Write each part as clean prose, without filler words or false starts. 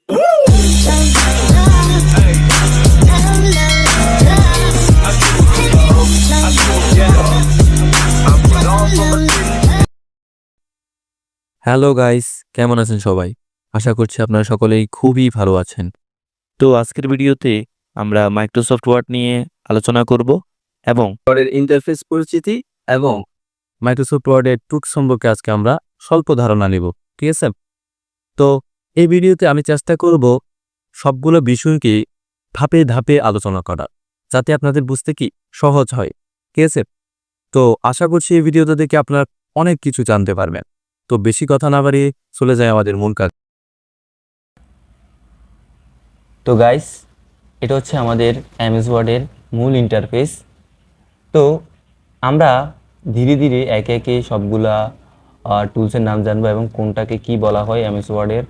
Hello guys, কেমন আছেন সবাই? আশা করছি আপনারা সকলেই খুবই ভালো আছেন। তো আজকের ভিডিওতে আমরা মাইক্রোসফট ওয়ার্ড নিয়ে আলোচনা করব এবং ওয়ার্ডের ইন্টারফেস পরিচিতি এবং মাইক্রোসফট ওয়ার্ডের টুলস সম্পর্কে আজকে আমরা স্বল্প ধারণা নিব। ঠিক আছে? তো এই ভিডিওতে আমি চেষ্টা করব সবগুলো বিষয়কে ধাপে ধাপে আলোচনা করা, যাতে আপনাদের বুঝতে কি সহজ হয়। ঠিক আছে? তো আশা করছি এই ভিডিওটা দেখে আপনারা অনেক কিছু জানতে পারবেন। তো বেশি কথা না বাড়িয়ে চলে যায় আমাদের মূল কাজ। তো গাইস, এটা হচ্ছে আমাদের এমএস ওয়ার্ডের মূল ইন্টারফেস। তো আমরা ধীরে ধীরে একে একে সবগুলা টুলসের নাম জানবো এবং কোনটাকে কি বলা হয় এমএস ওয়ার্ডের।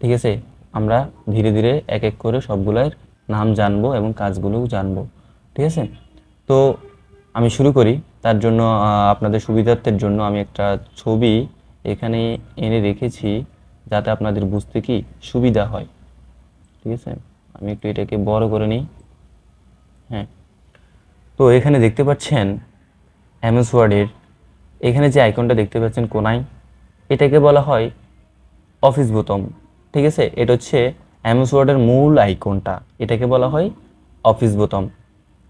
ঠিক আছে, আমরা ধীরে ধীরে এক এক করে সবগুলোর নাম জানবো এবং কাজগুলোও জানবো। ঠিক আছে, তো আমি শুরু করি। তার জন্য আপনাদের সুবিধার্থের জন্য আমি একটা ছবি এখানে এনে রেখেছি, যাতে আপনাদের বুঝতে কি সুবিধা হয়। ঠিক আছে, আমি একটু এটাকে বড় করে নিই। হ্যাঁ, তো এখানে দেখতে পাচ্ছেন এমএস ওয়ার্ডের এখানে যে আইকনটা দেখতে পাচ্ছেন কোনায়, এটাকে বলা হয় অফিস বোতাম। ঠিক আছে, এটা হচ্ছে এমএস ওয়ার্ডের মূল আইকনটা, এটাকে বলা হয় অফিস বোতাম।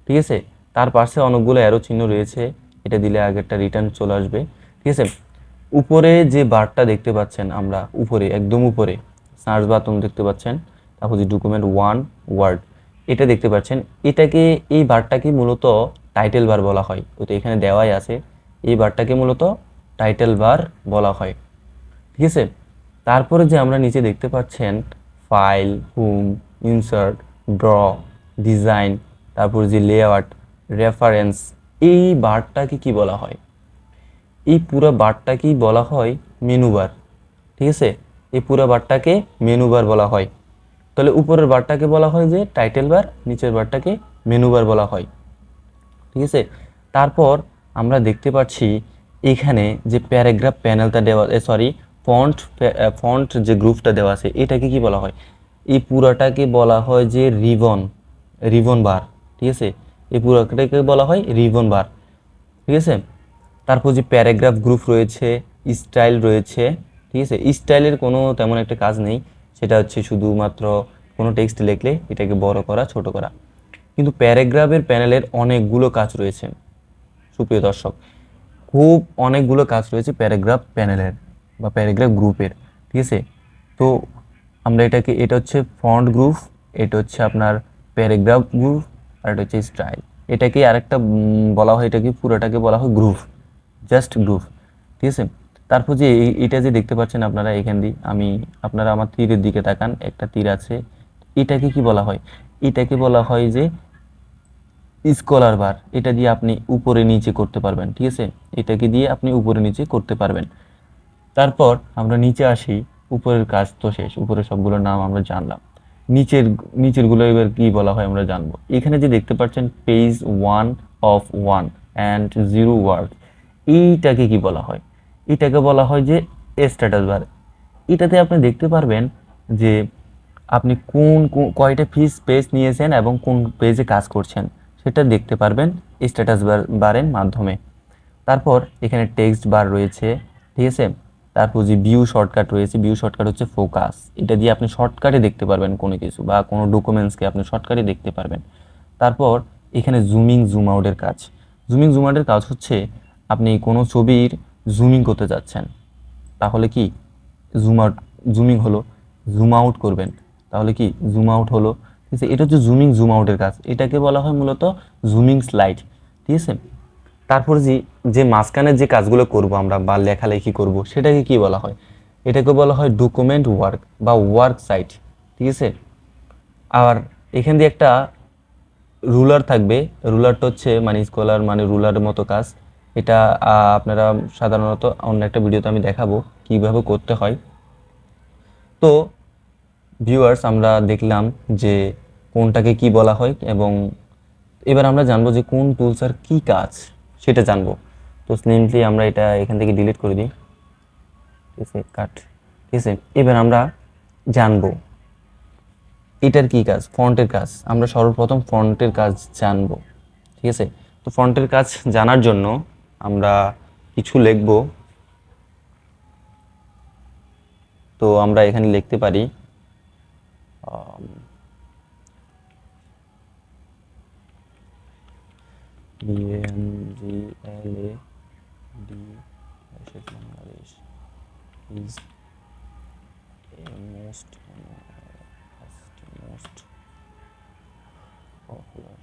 ঠিক আছে, তার পাশে অনেকগুলো অ্যারো চিহ্ন রয়েছে, এটা দিলে আগেরটা রিটার্ন চলে আসবে। ঠিক আছে, উপরে যে বারটা দেখতে পাচ্ছেন, আমরা উপরে একদম উপরে সার্চ বাটন দেখতে পাচ্ছেন, তারপর যে ডকুমেন্ট ওয়ান ওয়ার্ড এটা দেখতে পাচ্ছেন, এটাকে এই বারটাকে মূলত টাইটেল বার বলা হয়। তো এখানে দেওয়াই আছে, এই বারটাকে মূলত টাইটেল বার বলা হয়। ঠিক আছে, তারপরে যে আমরা নিচে দেখতে পাচ্ছেন file, home, insert, draw, design, তারপর যে লেআউট, রেফারেন্স, এই বারটাকে কি বলা হয়? এই পুরো বারটাকেই বলা হয় মেনু বার। ঠিক আছে, এই পুরো বারটাকে মেনু বার বলা হয়। তাহলে উপরের বারটাকে বলা হয় যে টাইটেল বার, নিচের বারটাকে মেনু বার বলা হয়। ঠিক আছে, তারপর আমরা দেখতে পাচ্ছি এখানে যে প্যারাগ্রাফ প্যানেলটা দেওয়া, ফন্ট যে গ্রুপটা দেওয়া আছে, এটাকে কি বলা হয়? এই পুরাটাকে বলা হয় যে রিবন বার। ঠিক আছে, এই পুরাটাকে বলা হয় রিবন বার। ঠিক আছে, তারপর যে প্যারাগ্রাফ গ্রুপ রয়েছে, স্টাইল রয়েছে। ঠিক আছে, স্টাইলের কোনো তেমন একটা কাজ নেই, সেটা হচ্ছে শুধুমাত্র কোনো টেক্সট লিখলে এটাকে বড় করা, ছোট করা। কিন্তু প্যারাগ্রাফের প্যানেলের অনেকগুলো কাজ রয়েছে সুপ্রিয় দর্শক, খুব অনেকগুলো কাজ রয়েছে প্যারাগ্রাফ প্যানেলের বা প্যারাগ্রাফ গ্রুপের। ঠিক আছে, তো আমরা এটা হচ্ছে ফন্ট গ্রুপ, এটা হচ্ছে আপনার প্যারাগ্রাফ গ্রুপ, আর এটা হচ্ছে স্টাইল। এটাকে আরেকটা বলা হয়, এটাকে পুরোটাকে বলা হয় গ্রুপ, জাস্ট গ্রুপ। ঠিক আছে, তারপর যে এটা যে দেখতে পাচ্ছেন আপনারা এখান দিয়ে, আপনারা আমার তীরের দিকে তাকান, একটা তীর আছে, এটাকে কি বলা হয়? এটাকে বলা হয় যে স্কলার বার। এটা দিয়ে আপনি উপরে নিচে করতে পারবেন। ঠিক আছে, এটাকে দিয়ে আপনি উপরে নিচে করতে পারবেন। তারপর আমরা নিচে আসি, উপরের কাজ তো শেষ, উপরের সবগুলোর নাম আমরা জানলাম। নিচের গুলো এবার কি বলা হয় আমরা জানবো। এখানে যে দেখতে পাচ্ছেন পেজ 1 of 1 and 0 ওয়ার্ড, এইটাকে কি বলা হয়? এটাকে বলা হয় যে স্ট্যাটাস বার। এটাতে আপনি দেখতে পারবেন যে আপনি কয়টা পেজ নিয়েছেন এবং কোন পেজে কাজ করছেন, সেটা দেখতে পারবেন স্ট্যাটাস বারের মাধ্যমে। তারপর এখানে টেক্সট বার রয়েছে। ঠিক আছে, তারপর যে ভিউ শর্টকাট রয়েছে, ভিউ শর্টকাট হচ্ছে ফোকাস, এটা দিয়ে আপনি শর্টকাটে দেখতে পারবেন কোনো কিছু বা কোনো ডকুমেন্টসকে আপনি শর্টকাটে দেখতে পারবেন। তারপর এখানে জুম আউটের কাজ। জুম আউটের কাজ হচ্ছে আপনি কোনো ছবির জুমিং করতে যাচ্ছেন, তাহলে কি জুমিং হলো, জুম আউট করবেন, তাহলে কি জুম আউট হলো। ঠিক আছে, এটা হচ্ছে জুম আউটের কাজ, এটাকে বলা হয় মূলত জুমিং স্লাইড। ঠিক আছে, তারপর যে যে মাঝখানের যে কাজগুলো করব আমরা বা লেখালেখি করব, সেটাকে কি বলা হয়? এটাকে বলা হয় ডকুমেন্ট ওয়ার্ক বা ওয়ার্ক সাইট। ঠিক আছে, আর এখান দিয়ে একটা রুলার থাকবে, রুলারটা হচ্ছে মানে স্কলার মানে রুলারের মতো কাজ। এটা আপনারা সাধারণত অন্য একটা ভিডিওতে আমি দেখাবো কিভাবে করতে হয়। তো ভিউয়ার্স, আমরা দেখলাম যে কোনটাকে কি বলা হয়, এবং এবার আমরা জানবো যে কোন টুলসের কি কাজ সেটা জানবো। তো সিম্পলি আমরা এটা এখান থেকে ডিলিট করে দিই। ঠিক আছে, কাট। ঠিক আছে, এবার আমরা জানবো এটার কি কাজ? ফন্টের কাজ। আমরা সর্বপ্রথম ফন্টের কাজ জানবো, ঠিক আছে? তো ফন্টের কাজ জানার জন্য আমরা কিছু লিখব। তো আমরা এখানে লিখতে পারি BANGLAD Bangladesh is a most popular.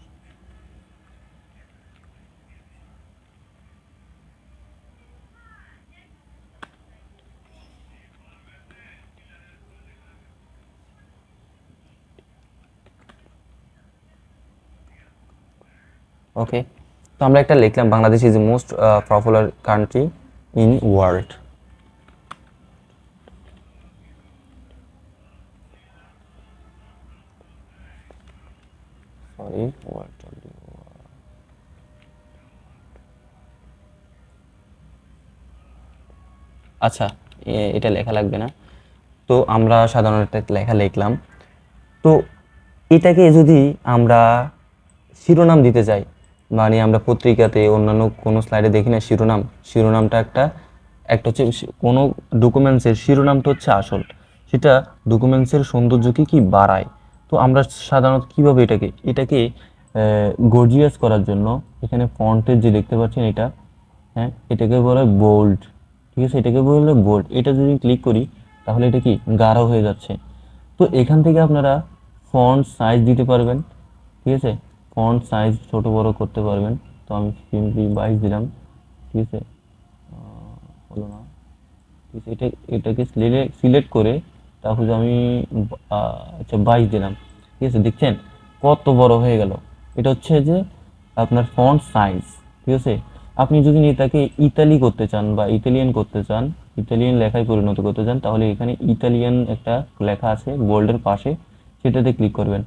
ওকে, তো আমরা একটা লিখলাম Bangladesh is most popular country in world. Sorry, world. আচ্ছা, এটা লেখা লাগবে না। তো আমরা সাধারণত একটা লেখা লিখলাম। তো এটাকে যদি আমরা শিরোনাম দিতে চাই, মানে আমরা পত্রিকাতে অন্যান্য কোনো স্লাইডে দেখি না শিরোনামটা একটা হচ্ছে কোনো ডকুমেন্টসের শিরোনামটা হচ্ছে আসল, সেটা ডকুমেন্টসের সৌন্দর্যকে কি বাড়ায়। তো আমরা সাধারণত কীভাবে এটাকে গর্জিয়াস করার জন্য এখানে ফন্টের যে দেখতে পাচ্ছেন এটা, হ্যাঁ, এটাকে বলে বোল্ড, ঠিক আছে? এটাকে বলে বোল্ড। এটা যদি ক্লিক করি তাহলে এটা কি গাঢ় হয়ে যাচ্ছে। তো এখান থেকে আপনারা ফন্ট সাইজ দিতে পারবেন, ঠিক আছে? ফন্ট সাইজ ছোট বড় করতে পারবেন। তো আমি সিম্পলি 22 দিলাম, ঠিক আছে? হলো না, ঠিক আছে? এটাকে সিলেক্ট করে তারপরে আমি আচ্ছা 22 দিলাম, ঠিক আছে? দেখছেন কত বড় হয়ে গেল। এটা হচ্ছে যে আপনার ফন্ট সাইজ, ঠিক আছে? আপনি যদি এটাকে ইতালি করতে চান বা ইতালিয়ান করতে চান, ইতালিয়ান লেখায় পরিণত করতে চান, তাহলে এখানে ইতালিয়ান একটা লেখা আছে বোল্ডের পাশে, সেটাতে ক্লিক করবেন।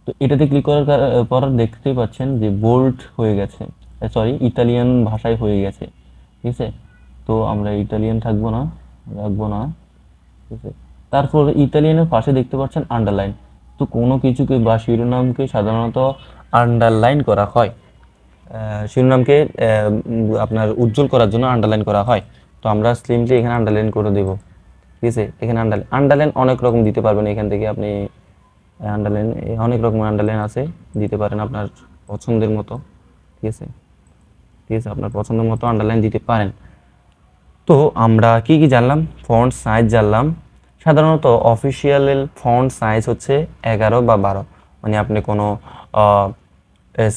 তো এটাতে ক্লিক করার পর দেখতেই পাচ্ছেন যে বোল্ড হয়ে গেছে, সরি ইতালিয়ান ভাষায় হয়ে গেছে, ঠিক আছে? তো আমরা ইতালিয়ান রাখবো না, ঠিক আছে? তারপর ইতালিয়ানের পাশে দেখতে পাচ্ছেন আন্ডারলাইন। তো কোনো কিছুকে বা শিরোনামকে সাধারণত আন্ডারলাইন করা হয়, শিরোনামকে আপনার উজ্জ্বল করার জন্য আন্ডারলাইন করা হয়। তো আমরা সিম্পলি এখানে আন্ডারলাইন করে দেব, ঠিক আছে? এখানে আন্ডারলাইন অনেক রকম দিতে পারবেন। এখান থেকে আপনি আন্ডারলাইন অনেক রকম আন্ডারলাইন আছে, দিতে পারেন আপনার পছন্দের মতো, ঠিক আছে? ঠিক আছে, আপনার পছন্দের মতো আন্ডারলাইন দিতে পারেন। তো আমরা কি কি জানলাম? ফন্ট সাইজ জানলাম। সাধারণত অফিসিয়াল ফন্ট সাইজ হচ্ছে 11 বা 12। মানে আপনি কোনো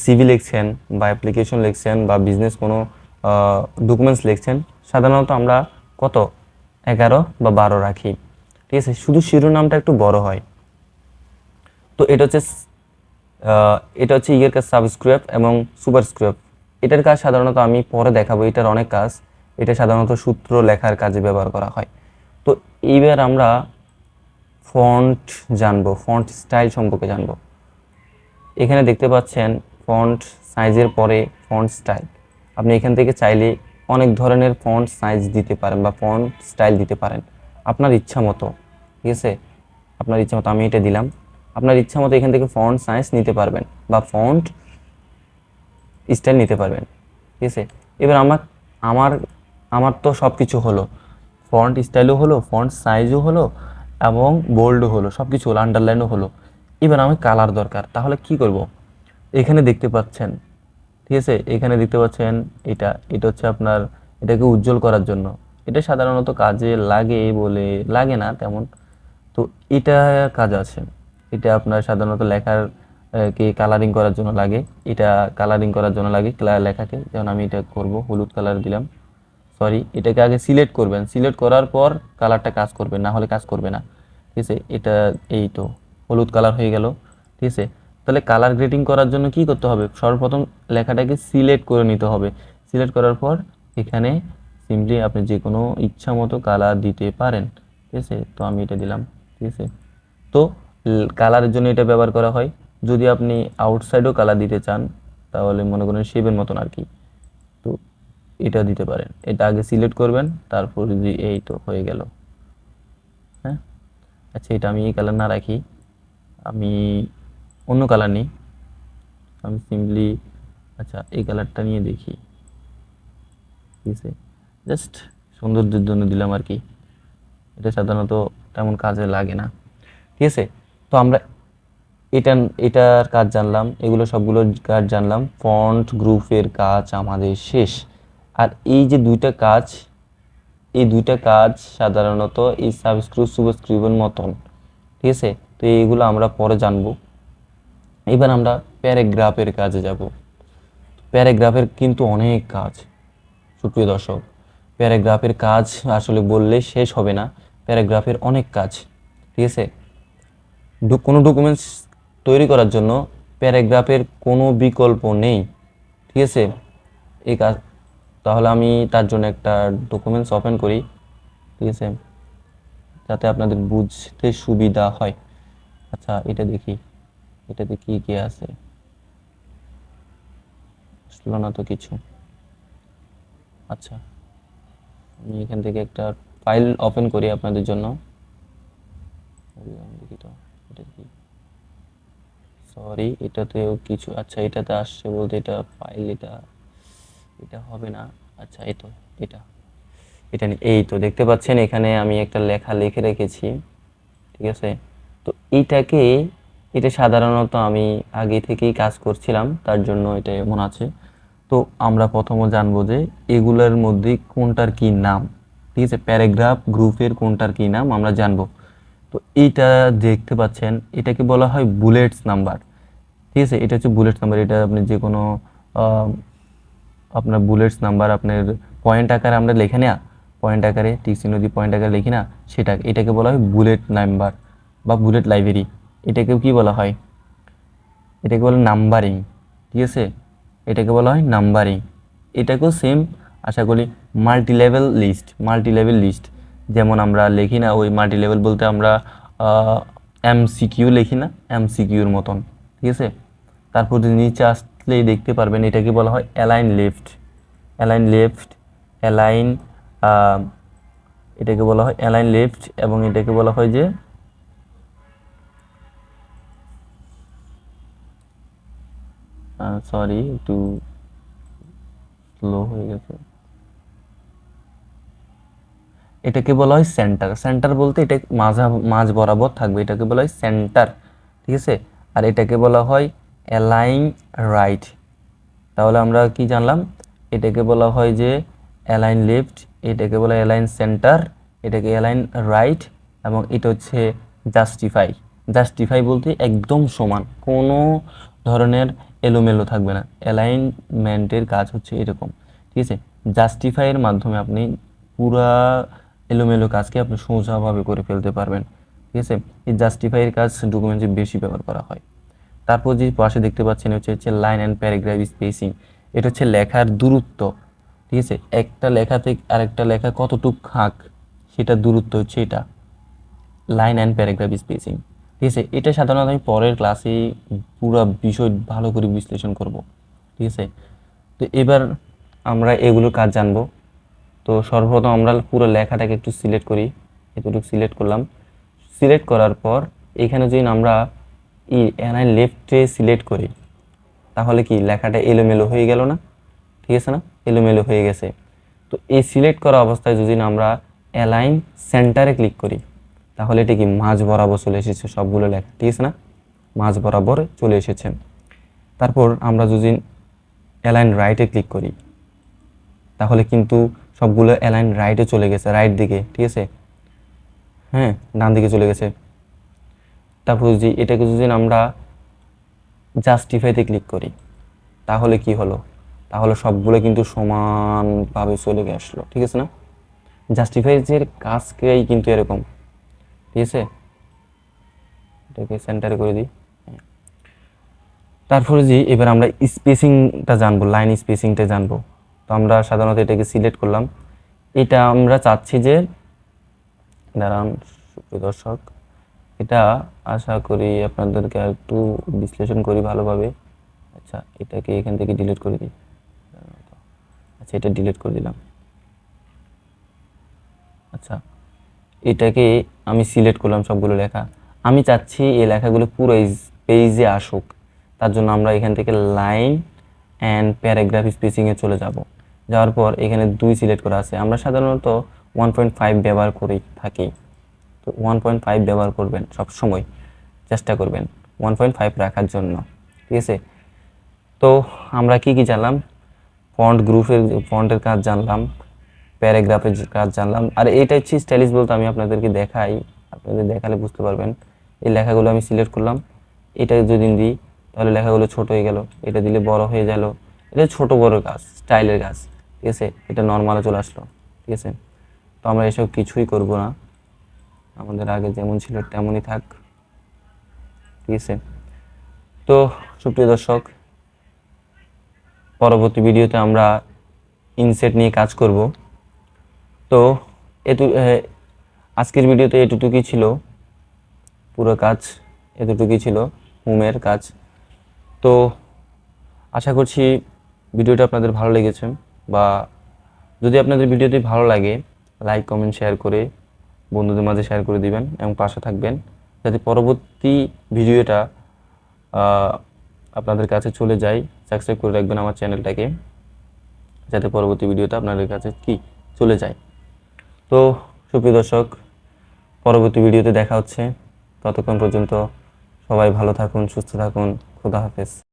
সিভি লিখছেন বা অ্যাপ্লিকেশন লিখছেন বা বিজনেস কোনো ডকুমেন্টস লিখছেন, সাধারণত আমরা কত 11 বা 12 রাখি, ঠিক আছে? শুধু শিরোনামটা একটু বড় হয়। তো এটা হচ্ছে ইয়ের কাজ সাবস্ক্রাইব এবং সুপারস্ক্রাইব। এটার কাজ সাধারণত আমি পরে দেখাবো, এটার অনেক কাজ। এটা সাধারণত সূত্র লেখার কাজে ব্যবহার করা হয়। তো এইবার আমরা ফন্ট জানবো, ফন্ট স্টাইল সম্পর্কে জানবো। এখানে দেখতে পাচ্ছেন ফন্ট সাইজের পরে ফন্ট স্টাইল। আপনি এখান থেকে চাইলে অনেক ধরনের ফন্ট সাইজ দিতে পারেন বা ফন্ট স্টাইল দিতে পারেন আপনার ইচ্ছা মতো, ঠিক আছে? আপনার ইচ্ছা মতো আমি এটা দিলাম। আপনার ইচ্ছা মতো এখান থেকে ফন্ট সাইজ নিতে পারবেন বা ফন্ট স্টাইল নিতে পারবেন, ঠিক আছে? এবার আমার আমার তো সব কিছু হলো, ফন্ট স্টাইলও হলো, ফন্ট সাইজও হলো এবং বোল্ডও হলো, সব কিছু হলো, আন্ডারলাইনও হলো। এবার আমি কালার দরকার, তাহলে কি করব? এখানে দেখতে পাচ্ছেন, ঠিক আছে? এখানে দেখতে পাচ্ছেন এটা হচ্ছে আপনার এটাকে উজ্জ্বল করার জন্য। এটা সাধারণত কাজে লাগে বলে লাগে না তেমন। তো এটা কাজ আছে, এটা আপনার সাধারণত লেখার কে কালারিং করার জন্য লাগে। এটা কালারিং করার জন্য লাগে লেখাকে। যেমন আমি এটা করব, হলুদ কালার দিলাম। সরি, এটাকে আগে সিলেক্ট করবেন, সিলেক্ট করার পর কালারটা কাজ করবে, না হলে কাজ করবে না, ঠিক আছে? এটা এই তো হলুদ কালার হয়ে গেল, ঠিক আছে? তাহলে কালার গ্রেডিং করার জন্য কি করতে হবে? সর্বপ্রথম লেখাটাকে সিলেক্ট করে নিতে হবে। সিলেক্ট করার পর এখানে সিম্পলি আপনি যে কোনো ইচ্ছা মতো কালার দিতে পারেন, ঠিক আছে? তো আমি এটা দিলাম, ঠিক আছে? তো কালারের জন্য এটা ব্যবহার করা হয়। যদি আপনি আউটসাইডও কালার দিতে চান তাহলে মনে করেন শেপের মতন আর কি, তো এটা দিতে পারেন। এটা আগে সিলেক্ট করবেন, তারপর যদি এই তো হয়ে গেল, হ্যাঁ। আচ্ছা, এটা আমি এই কালার না রাখি, আমি অন্য কালার নিই, আমি সিম্পলি আচ্ছা এই কালারটা নিয়ে দেখি, ঠিক আছে, জাস্ট সৌন্দর্যের জন্য দিলাম আর কি, এটা সাধারণত তেমন কাজে লাগে না, ঠিক আছে। তো আমরা এটা এটার কাজ জানলাম, এগুলো সবগুলোর কাজ জানলাম, ফন্ট গ্রুপের কাজ আমাদের শেষ। আর এই যে দুইটা কাজ, এই দুইটা কাজ সাধারণত এই সাবস্ক্রিপ্ট সুবস্ক্রিপ্টের মতন, ঠিক আছে। তো এইগুলো আমরা পরে জানবো। এবার আমরা প্যারাগ্রাফের কাজে যাব। প্যারাগ্রাফের কিন্তু অনেক কাজ, সুপ্রিয় দর্শক, প্যারাগ্রাফের কাজ আসলে বললে শেষ হবে না, প্যারাগ্রাফের অনেক কাজ, ঠিক আছে। কোনো ডকুমেন্টস তৈরি করার জন্য প্যারাগ্রাফের কোনো বিকল্প নেই, ঠিক আছে। এই কাজ, তাহলে আমি তার জন্য একটা ডকুমেন্টস ওপেন করি, ঠিক আছে, যাতে আপনাদের বুঝতে সুবিধা হয়। আচ্ছা এটা দেখি, এটাতে কি কি আছে, আসলো না তো কিছু। আচ্ছা আমি এখান থেকে একটা ফাইল ওপেন করি আপনাদের জন্য, দেখি তো এটা কি, সরি এটাতেও কিছু, আচ্ছা এটাতে আসছে বলতে এটা ফাইল, এটা এটা হবে না। আচ্ছা এই তো এটা, এটা এই তো দেখতে পাচ্ছেন এখানে আমি একটা লেখা লিখে রেখেছি, ঠিক আছে। তো এইটাকে, এটা সাধারণত আমি আগে থেকেই কাজ করছিলাম, তার জন্য এটা এমন আছে। তো আমরা প্রথমে জানবো যে এগুলোর মধ্যে কোনটার কি নাম, ঠিক আছে, প্যারাগ্রাফ গ্রুপের কোনটার কি নাম আমরা জানবো। তো এইটা দেখতে পাচ্ছেন, এটাকে বলা হয় বুলেটস নাম্বার, ঠিক আছে। এটা হচ্ছে বুলেটস নাম্বার, এটা আপনি যে কোনো আপনার বুলেটস নাম্বার আপনার পয়েন্ট আকারে আমরা লিখে না, পয়েন্ট আকারে টিক চিহ্ন দিয়ে পয়েন্ট আকারে লিখি না, সেটা এটাকে বলা হয় বুলেট নাম্বার বা বুলেট লাইব্রেরি। এটাকেও কি বলা হয়, এটাকে বলে নাম্বারিং, ঠিক আছে, এটাকে বলা হয় নাম্বারিং। এটাকেও সেম, আশা করি multi level list, multi level list, যেমন আমরা লিখি না ওই মাল্টি লেভেল বলতে আমরা এমসিকিউ লিখি না, এমসিকিউর মতন, ঠিক আছে। তারপর যদি নিচে আসলেই দেখতে পারবেন এটাকে বলা হয় align left, align left, align, এটাকে বলা হয় অ্যালাইন লেফট, এবং এটাকে বলা হয় যে সরি একটু স্লো হয়ে গেছে, এটাকে বলা হয় সেন্টার, সেন্টার বলতে এটা মাঝ বরাবর থাকবে, এটাকে বলা হয় সেন্টার, ঠিক আছে। আর এটাকে বলা হয় অ্যালাইন রাইট। তাহলে আমরা কি জানলাম, এটাকে বলা হয় যে অ্যালাইন লেফট, এটাকে বলা হয় অ্যালাইন সেন্টার, এটাকে অ্যালাইন রাইট, এবং এটা হচ্ছে জাস্টিফাই। জাস্টিফাই বলতে একদম সমান, কোনো ধরনের এলোমেলো থাকবে না, অ্যালাইনমেন্টের কাজ হচ্ছে এরকম, ঠিক আছে। জাস্টিফাইয়ের মাধ্যমে আপনি পুরা এলোমেলো কাজকে আপনি সোজাভাবে করে ফেলতে পারবেন, ঠিক আছে। এই জাস্টিফাইয়ের কাজ ডকুমেন্টে বেশি ব্যবহার করা হয়। তারপর যে পাশে দেখতে পাচ্ছেন হচ্ছে লাইন অ্যান্ড প্যারাগ্রাফ স্পেসিং, এটা হচ্ছে লেখার দূরত্ব, ঠিক আছে, একটা লেখা থেকে আরেকটা লেখা কতটুক ফাঁক, সেটা দূরত্ব হচ্ছে এটা লাইন অ্যান্ড প্যারাগ্রাফ স্পেসিং, ঠিক আছে। এটা সাধারণত আমি পরের ক্লাসে পুরো বিষয় ভালো করে বিশ্লেষণ করব, ঠিক আছে। তো এবার আমরা এগুলোর কাজ জানবো। তো সর্বপ্রথম আমরা পুরো লেখাটাকে একটু সিলেক্ট করি, এতটুকু সিলেক্ট করলাম, সিলেক্ট করার পর এখানে যদি আমরা অ্যালাইন লেফটে সিলেক্ট করি, তাহলে কি লেখাটা এলোমেলো হয়ে গেল না, ঠিক আছে না, এলোমেলো হয়ে গেছে। তো এই সিলেক্ট করা অবস্থায় যদি না আমরা অ্যালাইন সেন্টারে ক্লিক করি, তাহলে এটা কি মাঝ বরাবর চলে এসেছে সবগুলো লেখা, ঠিক আছে না, মাঝ বরাবর চলে এসেছে। তারপর আমরা যদি অ্যালাইন রাইটে ক্লিক করি, তাহলে কিন্তু সবগুলো অ্যালাইন রাইটে চলে গেছে, রাইট দিকে, ঠিক আছে, হ্যাঁ ডান দিকে চলে গেছে। তারপর যদি এটাকে যদি আমরা জাস্টিফাইতে ক্লিক করি, তাহলে কি হলো, তাহলে সবগুলো কিন্তু সমানভাবে চলে আসলো, ঠিক আছে না। জাস্টিফাইয়ের কাজকেই কিন্তু এরকম, ঠিক আছে, এটাকে সেন্টারে করে দিই। তারপরে যে এবার আমরা স্পেসিংটা জানবো, লাইন স্পেসিংটা জানবো। তো আমরা সাধারণত এটাকে সিলেক্ট করলাম, এটা আমরা চাচ্ছি যে, দাঁড়ান সুপ্রিয় দর্শক, এটা আশা করি আপনাদেরকে একটু বিশ্লেষণ করি ভালোভাবে। আচ্ছা এটাকে এখান থেকে ডিলিট করে দিই, আচ্ছা এটা ডিলিট করে দিলাম। আচ্ছা এটাকে আমি সিলেক্ট করলাম সবগুলো লেখা, আমি চাচ্ছি এই লেখাগুলো পুরো পেজে আসুক। তার জন্য আমরা এখান থেকে লাইন অ্যান্ড প্যারাগ্রাফ স্পেসিংয়ে চলে যাব। যাওয়ার পর এখানে 2 সিলেক্ট করা আছে। আমরা সাধারণত 1.5 ব্যবহার করে থাকি, তো 1.5 ব্যবহার করবেন, সব সময় চেষ্টা করবেন 1.5 রাখার জন্য, ঠিক আছে। তো আমরা কি কি জানলাম, ফন্টের কাজ জানলাম, প্যারাগ্রাফের কাজ জানলাম। আর এটা হচ্ছে স্টাইলিশ বলতে আমি আপনাদেরকে দেখাই, আপনাদের দেখালে বুঝতে পারবেন। এই লেখাগুলো আমি সিলেক্ট করলাম, এটা যদি দিই তাহলে লেখাগুলো ছোট হয়ে গেল, এটা দিলে বড় হয়ে গেল। এটা ছোট বড় কাজ, স্টাইলের কাজ, ঠিক আছে। এটা নর্মালে চলে আসলো, ঠিক আছে। তো আমরা এসব কিছুই করব না, আমাদের আগে যেমন ছিল তেমনই থাক, ঠিক আছে। তো সুপ্রিয় দর্শক, পরবর্তী ভিডিওতে আমরা ইনসেট নিয়ে কাজ করব। তো আজকের ভিডিওতে এতটুকুই ছিল, পুরো কাজ এতটুকুই ছিল হোমের কাজ। তো আশা করছি ভিডিওটা আপনাদের ভালো লেগেছে, বা যদি আপনাদের ভিডিওটি ভালো লাগে লাইক কমেন্ট শেয়ার করে বন্ধুদের মাঝে শেয়ার করে দিবেন এবং পাশে থাকবেন, যাতে পরবর্তী ভিডিওটা আপনাদের কাছে চলে যায়। সাবস্ক্রাইব করে রাখবেন আমার চ্যানেলটাকে, যাতে পরবর্তী ভিডিওটা আপনাদের কাছে চলে যায়। তো সুপ্রিয় দর্শক, পরবর্তী ভিডিওতে দেখা হচ্ছে। ততক্ষণ পর্যন্ত সবাই ভালো থাকুন, সুস্থ থাকুন। খোদা হাফেজ।